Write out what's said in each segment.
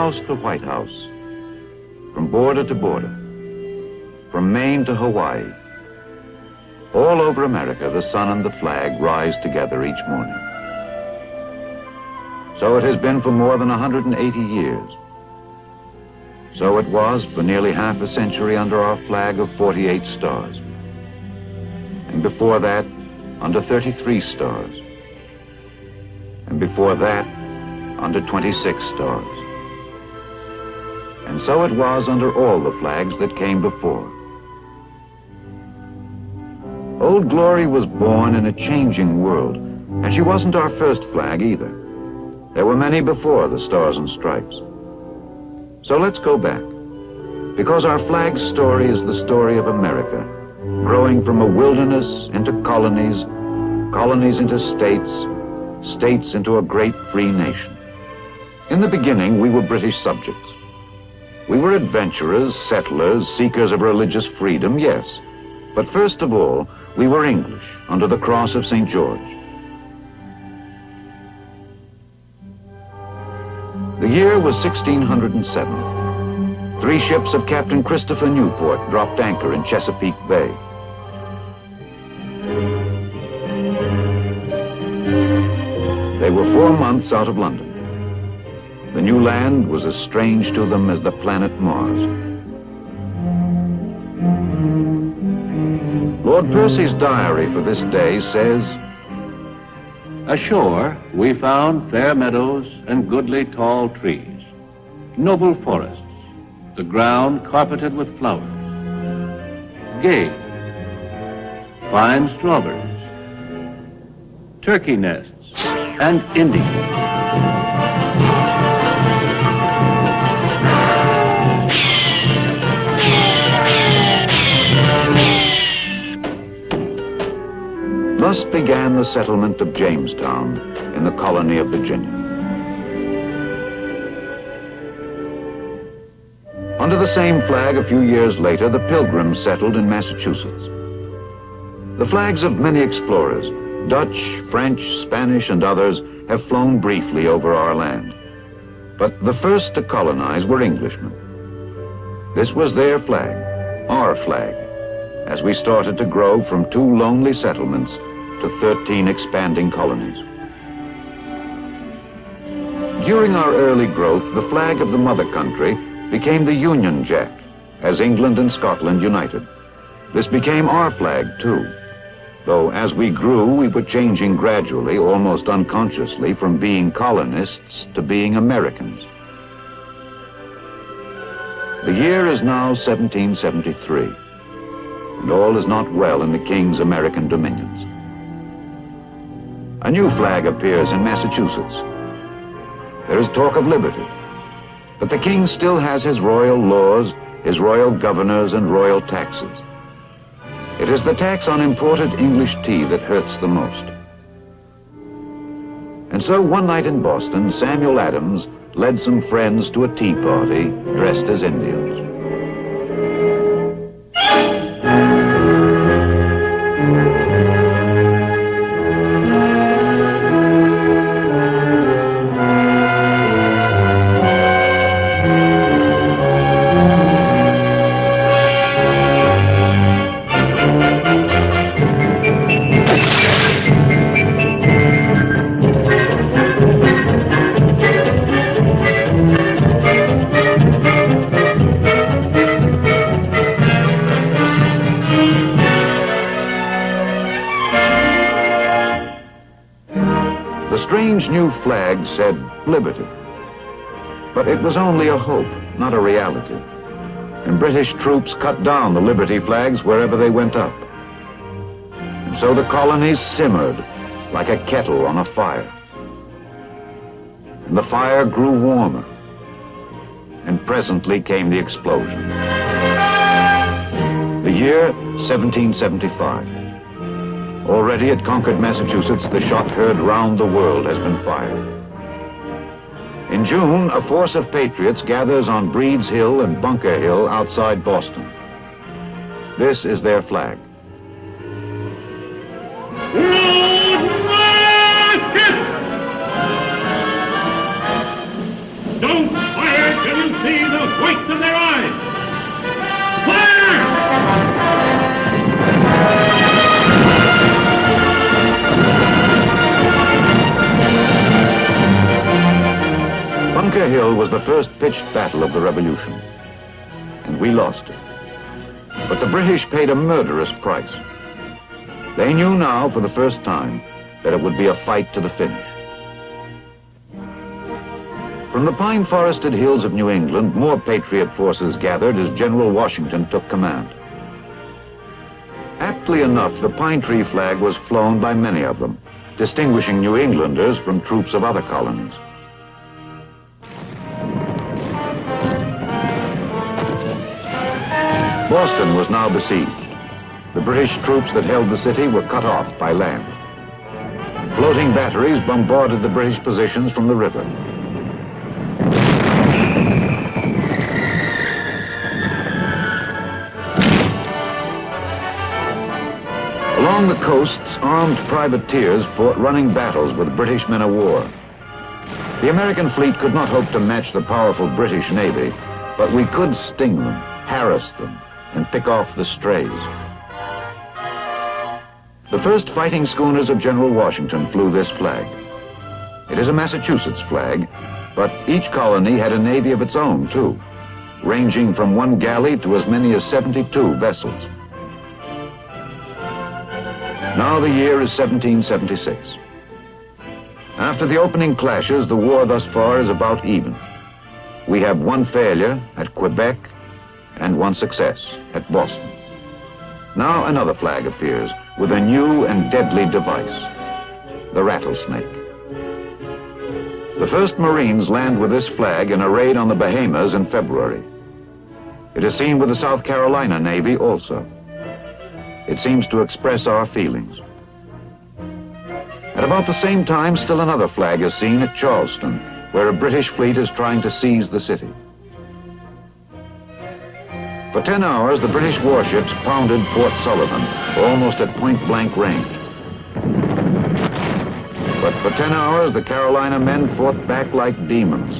house to White House, from border to border, from Maine to Hawaii, all over America, the sun and the flag rise together each morning. So it has been for more than 180 years. So it was for nearly half a century under our flag of 48 stars. And before that, under 33 stars. And before that, under 26 stars. And so it was under all the flags that came before. Old Glory was born in a changing world, and she wasn't our first flag either. There were many before the Stars and Stripes. So let's go back, because our flag's story is the story of America, growing from a wilderness into colonies, colonies into states, states into a great free nation. In the beginning, we were British subjects. We were adventurers, settlers, seekers of religious freedom, yes. But first of all, we were English under the cross of St. George. The year was 1607. 3 ships of Captain Christopher Newport dropped anchor in Chesapeake Bay. They were 4 months out of London. The new land was as strange to them as the planet Mars. Lord Percy's diary for this day says, "Ashore we found fair meadows and goodly tall trees, noble forests, the ground carpeted with flowers, game, fine strawberries, turkey nests, and Indians. Thus began the settlement of Jamestown in the colony of Virginia. Under the same flag a few years later, the Pilgrims settled in Massachusetts. The flags of many explorers, Dutch, French, Spanish, and others, have flown briefly over our land. But the first to colonize were Englishmen. This was their flag, our flag, as we started to grow from 2 lonely settlements to 13 expanding colonies. During our early growth, the flag of the mother country became the Union Jack, as England and Scotland united. This became our flag, too, though as we grew, we were changing gradually, almost unconsciously, from being colonists to being Americans. The year is now 1773, and all is not well in the King's American dominions. A new flag appears in Massachusetts. There is talk of liberty, but the King still has his royal laws, his royal governors, and royal taxes. It is the tax on imported English tea that hurts the most. And so one night in Boston, Samuel Adams led some friends to a tea party dressed as Indians. The strange new flag said liberty, but it was only a hope, not a reality. And British troops cut down the liberty flags wherever they went up. And so the colonies simmered like a kettle on a fire. And the fire grew warmer, and presently came the explosion. The year 1775. Already at Concord, Massachusetts, the shot heard round the world has been fired. In June, a force of patriots gathers on Breed's Hill and Bunker Hill outside Boston. This is their flag. Don't fire! see the whites of their eyes. Fire! Bunker Hill was the first pitched battle of the Revolution, and we lost it. But the British paid a murderous price. They knew now for the first time that it would be a fight to the finish. From the pine-forested hills of New England, more Patriot forces gathered as General Washington took command. Aptly enough, the pine tree flag was flown by many of them, distinguishing New Englanders from troops of other colonies. Boston was now besieged. The British troops that held the city were cut off by land. Floating batteries bombarded the British positions from the river. Along the coasts, armed privateers fought running battles with British men of war. The American fleet could not hope to match the powerful British Navy, but we could sting them, harass them, and pick off the strays. The first fighting schooners of General Washington flew this flag. It is a Massachusetts flag, but each colony had a navy of its own, too, ranging from one galley to as many as 72 vessels. Now the year is 1776. After the opening clashes, the war thus far is about even. We have one failure at Quebec and one success at Boston. Now another flag appears with a new and deadly device, the rattlesnake. The first Marines land with this flag in a raid on the Bahamas in February. It is seen with the South Carolina Navy also. It seems to express our feelings. At about the same time, still another flag is seen at Charleston, where a British fleet is trying to seize the city. For 10 hours, the British warships pounded Fort Sullivan, almost at point-blank range. But for 10 hours, the Carolina men fought back like demons,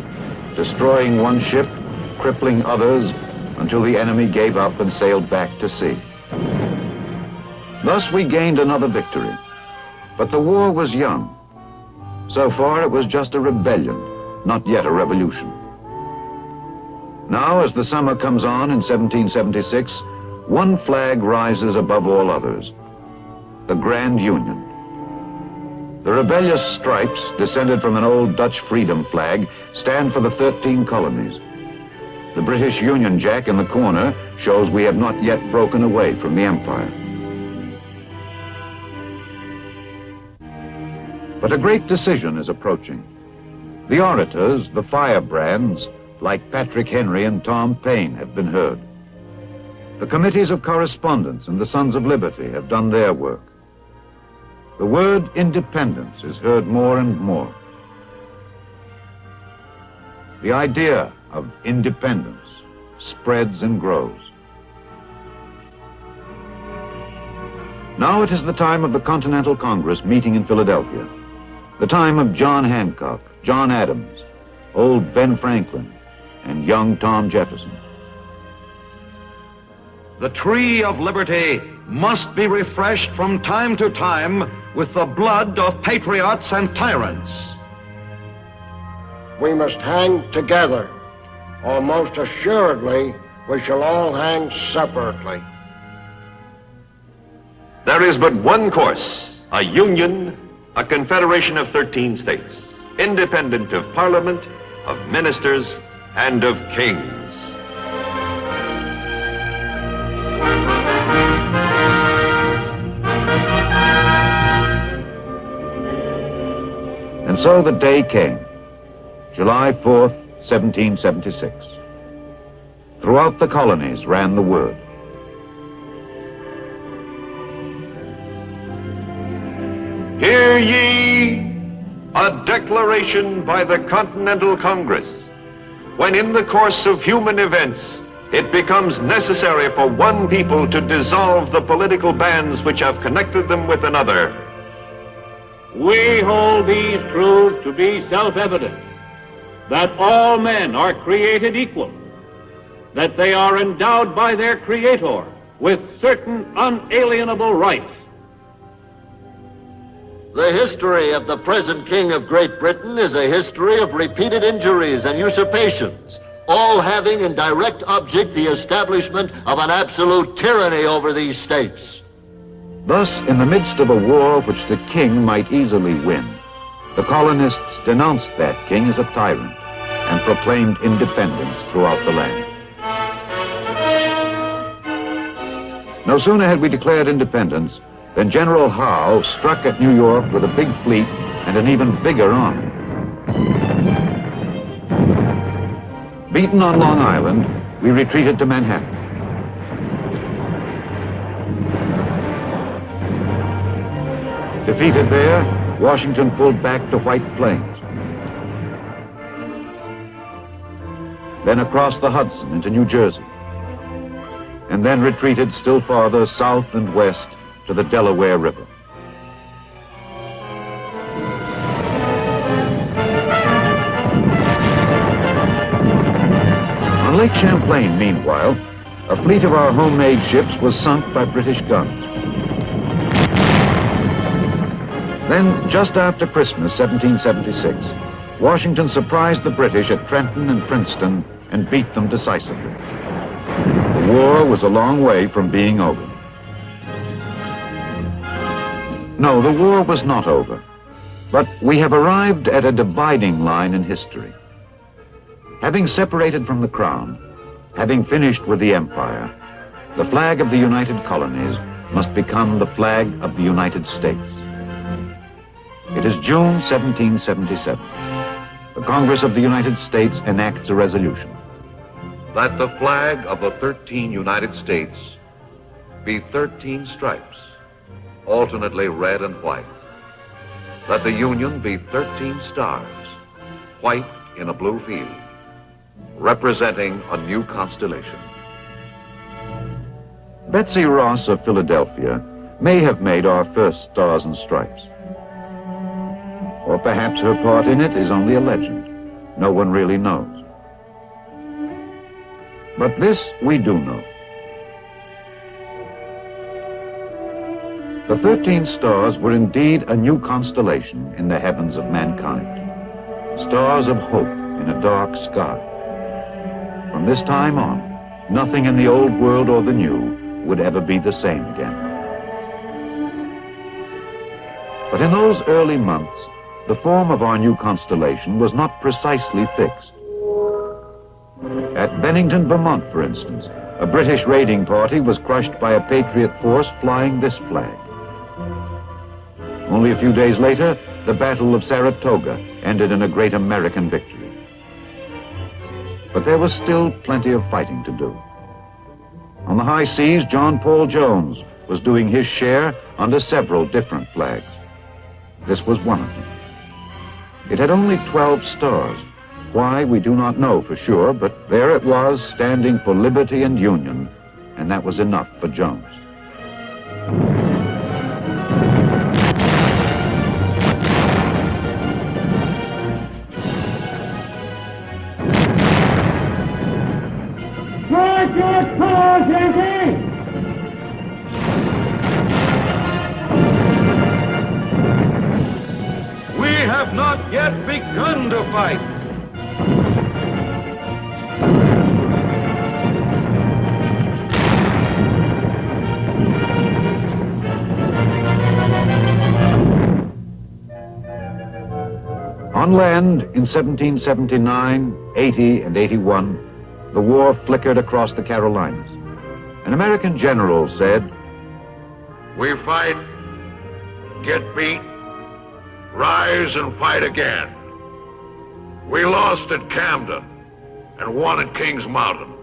destroying one ship, crippling others, until the enemy gave up and sailed back to sea. Thus we gained another victory. But the war was young. So far, it was just a rebellion, not yet a revolution. Now, as the summer comes on in 1776, one flag rises above all others, the Grand Union. The rebellious stripes, descended from an old Dutch freedom flag, stand for the 13 colonies. The British Union Jack in the corner shows we have not yet broken away from the empire. But a great decision is approaching. The orators, the firebrands, like Patrick Henry and Tom Paine, have been heard. The committees of correspondence and the Sons of Liberty have done their work. The word independence is heard more and more. The idea of independence spreads and grows. Now it is the time of the Continental Congress meeting in Philadelphia. The time of John Hancock, John Adams, old Ben Franklin, and young Tom Jefferson. The tree of liberty must be refreshed from time to time with the blood of patriots and tyrants. We must hang together, or most assuredly we shall all hang separately. There is but one course, a union, a confederation of 13 states, independent of parliament, of ministers, and of kings. And so the day came, July 4th, 1776. Throughout the colonies ran the word. Hear ye a declaration by the Continental Congress, when in the course of human events it becomes necessary for one people to dissolve the political bands which have connected them with another. We hold these truths to be self-evident. that all men are created equal, that they are endowed by their Creator with certain unalienable rights. The history of the present King of Great Britain is a history of repeated injuries and usurpations, all having in direct object the establishment of an absolute tyranny over these states. Thus, in the midst of a war which the king might easily win, the colonists denounced that king as a tyrant and proclaimed independence throughout the land. No sooner had we declared independence than General Howe struck at New York with a big fleet and an even bigger army. Beaten on Long Island, we retreated to Manhattan. Defeated there, Washington pulled back to White Plains. Then across the Hudson into New Jersey, and then retreated still farther south and west to the Delaware River. On Lake Champlain, meanwhile, a fleet of our homemade ships was sunk by British guns. Then, just after Christmas, 1776, Washington surprised the British at Trenton and Princeton and beat them decisively. The war was a long way from being over. No, the war was not over, but we have arrived at a dividing line in history. Having separated from the crown, having finished with the empire, the flag of the United Colonies must become the flag of the United States. It is June 1777. The Congress of the United States enacts a resolution. That the flag of the 13 United States be 13 stripes, alternately red and white. That the Union be 13 stars, white in a blue field, representing a new constellation. Betsy Ross of Philadelphia may have made our first Stars and Stripes. Or perhaps her part in it is only a legend. No one really knows. But this we do know. The 13 stars were indeed a new constellation in the heavens of mankind. Stars of hope in a dark sky. From this time on, nothing in the old world or the new would ever be the same again. But in those early months, the form of our new constellation was not precisely fixed. At Bennington, Vermont, for instance, a British raiding party was crushed by a Patriot force flying this flag. Only a few days later, the Battle of Saratoga ended in a great American victory. But there was still plenty of fighting to do. On the high seas, John Paul Jones was doing his share under several different flags. This was one of them. It had only 12 stars. Why, we do not know for sure, but there it was, standing for liberty and union, and that was enough for Jones. Charge your cause, Yankee! We have not yet begun to fight. On land in 1779, 80, and 81, the war flickered across the Carolinas. An American general said, We fight, get beat, rise and fight again. We lost at Camden and won at Kings Mountain.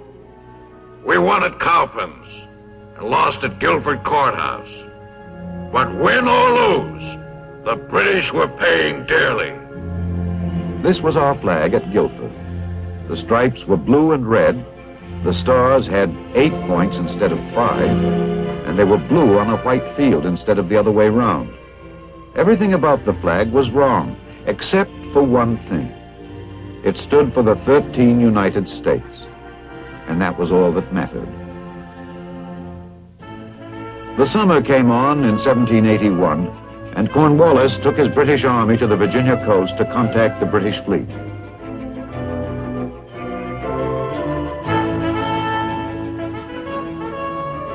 We won at Cowpens and lost at Guilford Courthouse. But win or lose, the British were paying dearly. This was our flag at Guilford. The stripes were blue and red. The stars had 8 points instead of 5, and they were blue on a white field instead of the other way round. Everything about the flag was wrong, except for one thing. It stood for the 13 United States, and that was all that mattered. The summer came on in 1781, and Cornwallis took his British army to the Virginia coast to contact the British fleet.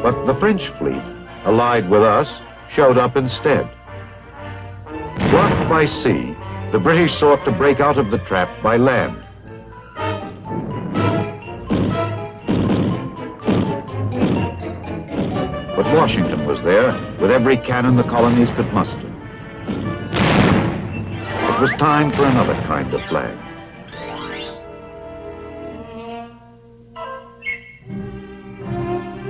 But the French fleet, allied with us, showed up instead. Blocked by sea, the British sought to break out of the trap by land. But Washington was there with every cannon the colonies could muster. It was time for another kind of flag.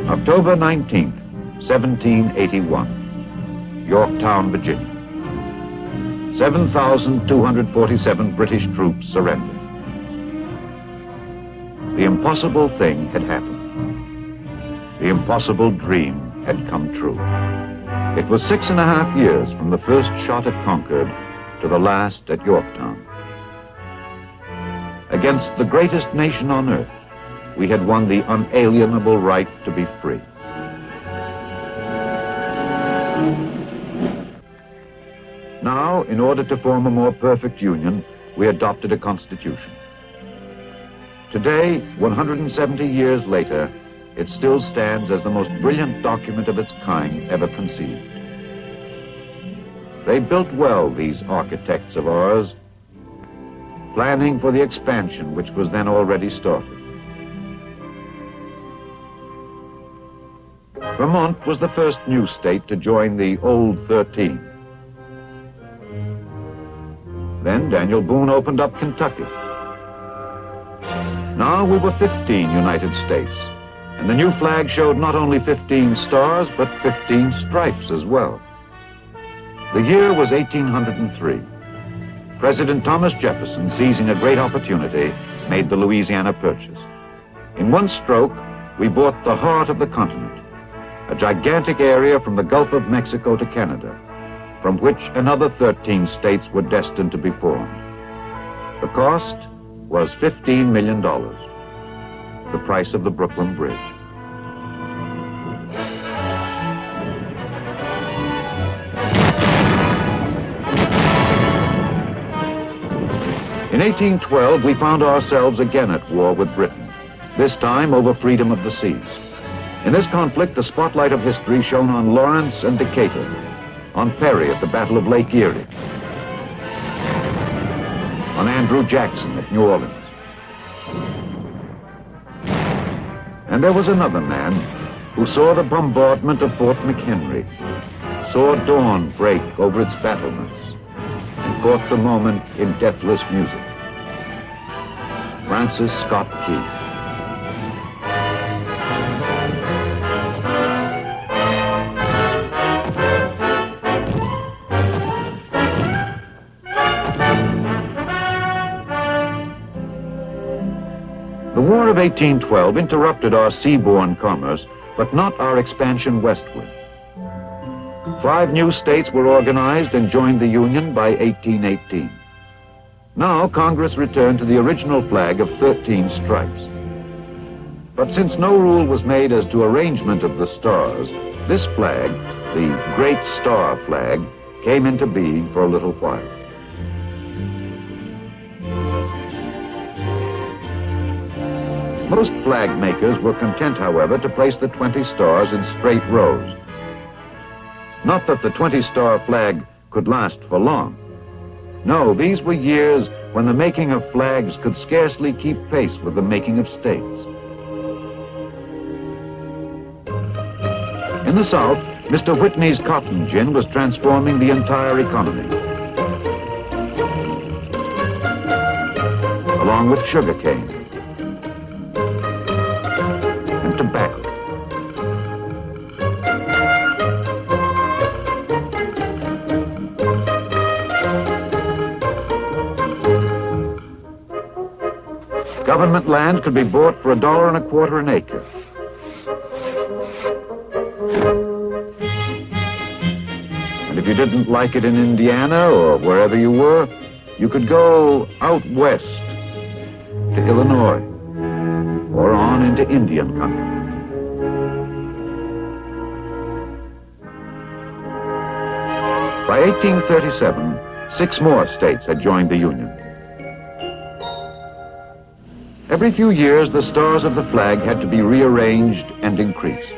October 19th, 1781, Yorktown, Virginia. 7,247 British troops surrendered. The impossible thing had happened. The impossible dream had come true. It was 6.5 years from the first shot at Concord to the last at Yorktown. Against the greatest nation on earth, we had won the unalienable right to be free. Now, in order to form a more perfect union, we adopted a constitution. Today, 170 years later, it still stands as the most brilliant document of its kind ever conceived. They built well, these architects of ours, planning for the expansion which was then already started. Vermont was the first new state to join the old 13. Then Daniel Boone opened up Kentucky. Now we were 15 United States, and the new flag showed not only 15 stars, but 15 stripes as well. The year was 1803. President Thomas Jefferson, seizing a great opportunity, made the Louisiana Purchase. In one stroke, we bought the heart of the continent, a gigantic area from the Gulf of Mexico to Canada, from which another 13 states were destined to be formed. The cost was $15 million, the price of the Brooklyn Bridge. In 1812, we found ourselves again at war with Britain, this time over freedom of the seas. In this conflict, the spotlight of history shone on Lawrence and Decatur, on Perry at the Battle of Lake Erie, on Andrew Jackson at New Orleans. And there was another man who saw the bombardment of Fort McHenry, saw dawn break over its battlements, and caught the moment in deathless music. Francis Scott Key. The War of 1812 interrupted our seaborne commerce, but not our expansion westward. 5 new states were organized and joined the Union by 1818. Now Congress returned to the original flag of 13 stripes. But since no rule was made as to arrangement of the stars, this flag, the Great Star flag, came into being for a little while. Most flag makers were content, however, to place the 20 stars in straight rows. Not that the 20-star flag could last for long. No, these were years when the making of flags could scarcely keep pace with the making of states. In the South, Mr. Whitney's cotton gin was transforming the entire economy, along with sugarcane and tobacco. Government land could be bought for $1.25 an acre. And if you didn't like it in Indiana or wherever you were, you could go out west to Illinois or on into Indian country. By 1837, 6 more states had joined the Union. Every few years, the stars of the flag had to be rearranged and increased.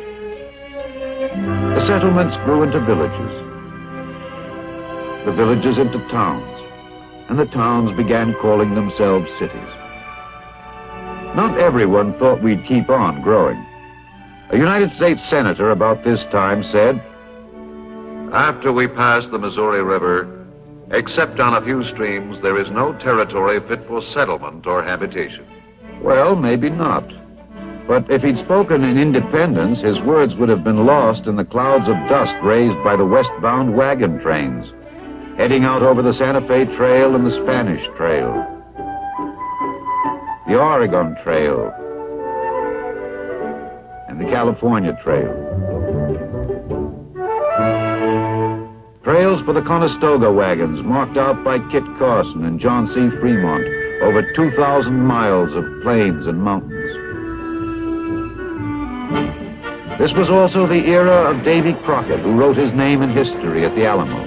The settlements grew into villages, the villages into towns, and the towns began calling themselves cities. Not everyone thought we'd keep on growing. A United States senator about this time said, After we pass the Missouri River, except on a few streams, there is no territory fit for settlement or habitation. well, maybe not. But if he'd spoken in independence, his words would have been lost in the clouds of dust raised by the westbound wagon trains, heading out over the Santa Fe Trail and the Spanish Trail, the Oregon Trail, and the California Trail. Trails for the Conestoga wagons marked out by Kit Carson and John C. Fremont over 2,000 miles of plains and mountains. This was also the era of Davy Crockett, who wrote his name in history at the Alamo.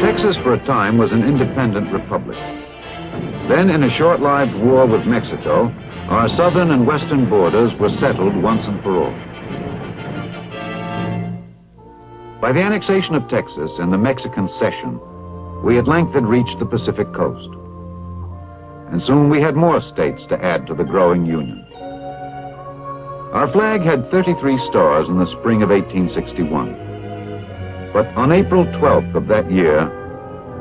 Texas for a time was an independent republic. Then, in a short-lived war with Mexico, our southern and western borders were settled once and for all. By the annexation of Texas and the Mexican cession, we at length had reached the Pacific coast. And soon we had more states to add to the growing Union. Our flag had 33 stars in the spring of 1861. But on April 12th of that year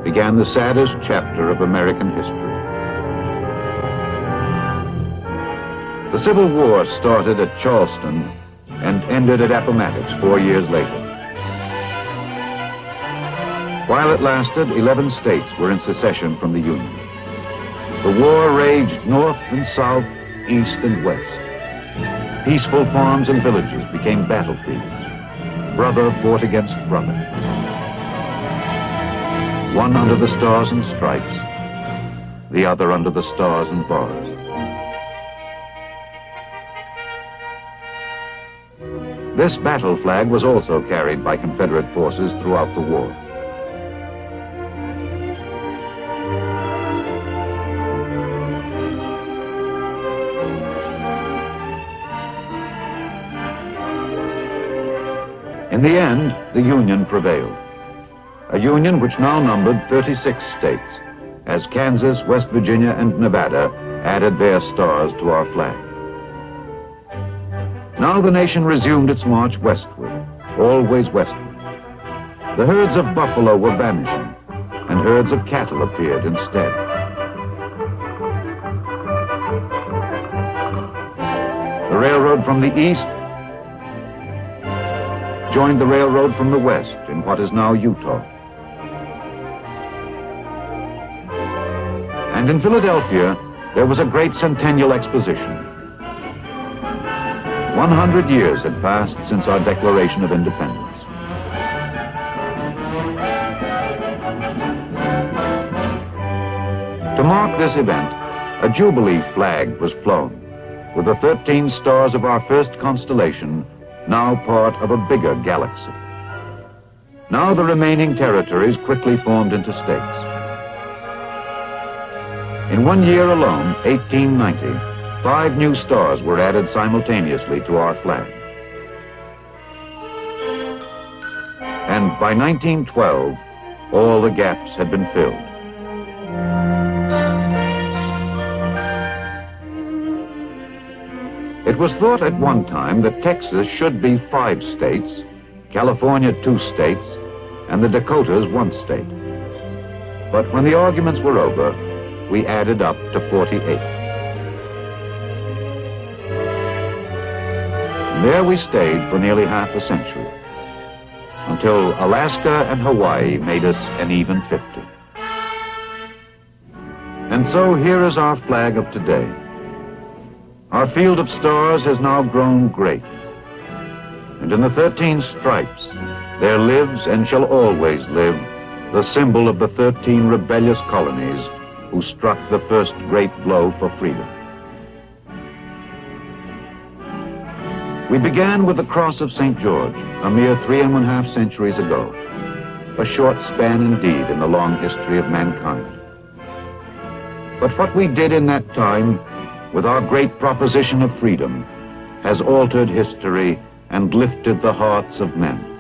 began the saddest chapter of American history. The Civil War started at Charleston and ended at Appomattox 4 years later. While it lasted, 11 states were in secession from the Union. The war raged north and south, east and west. Peaceful farms and villages became battlefields. Brother fought against brother. One under the stars and stripes, the other under the stars and bars. This battle flag was also carried by Confederate forces throughout the war. In the end, the Union prevailed. A Union which now numbered 36 states, as Kansas, West Virginia, and Nevada added their stars to our flag. Now the nation resumed its march westward, always westward. The herds of buffalo were vanishing, and herds of cattle appeared instead. The railroad from the east joined the railroad from the west in what is now Utah. And in Philadelphia, there was a great centennial exposition. 100 years had passed since our Declaration of Independence. To mark this event, a Jubilee flag was flown, with the 13 stars of our first constellation now part of a bigger galaxy. Now the remaining territories quickly formed into states. In 1 year alone, 1890, 5 new stars were added simultaneously to our flag. And by 1912, all the gaps had been filled. It was thought at one time that Texas should be 5 states, California 2 states, and the Dakotas 1 state. But when the arguments were over, we added up to 48. And there we stayed for nearly half a century, until Alaska and Hawaii made us an even 50. And so here is our flag of today. Our field of stars has now grown great. And in the 13 stripes, there lives and shall always live the symbol of the 13 rebellious colonies who struck the first great blow for freedom. We began with the Cross of St. George, a mere 3½ centuries ago, a short span indeed in the long history of mankind. But what we did in that time with our great proposition of freedom has altered history and lifted the hearts of men.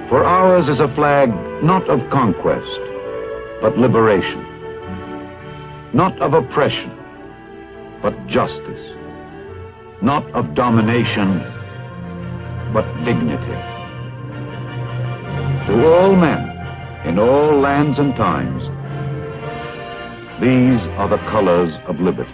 For ours is a flag not of conquest, but liberation, not of oppression, but justice, not of domination, but dignity. To all men, in all lands and times, these are the colors of liberty.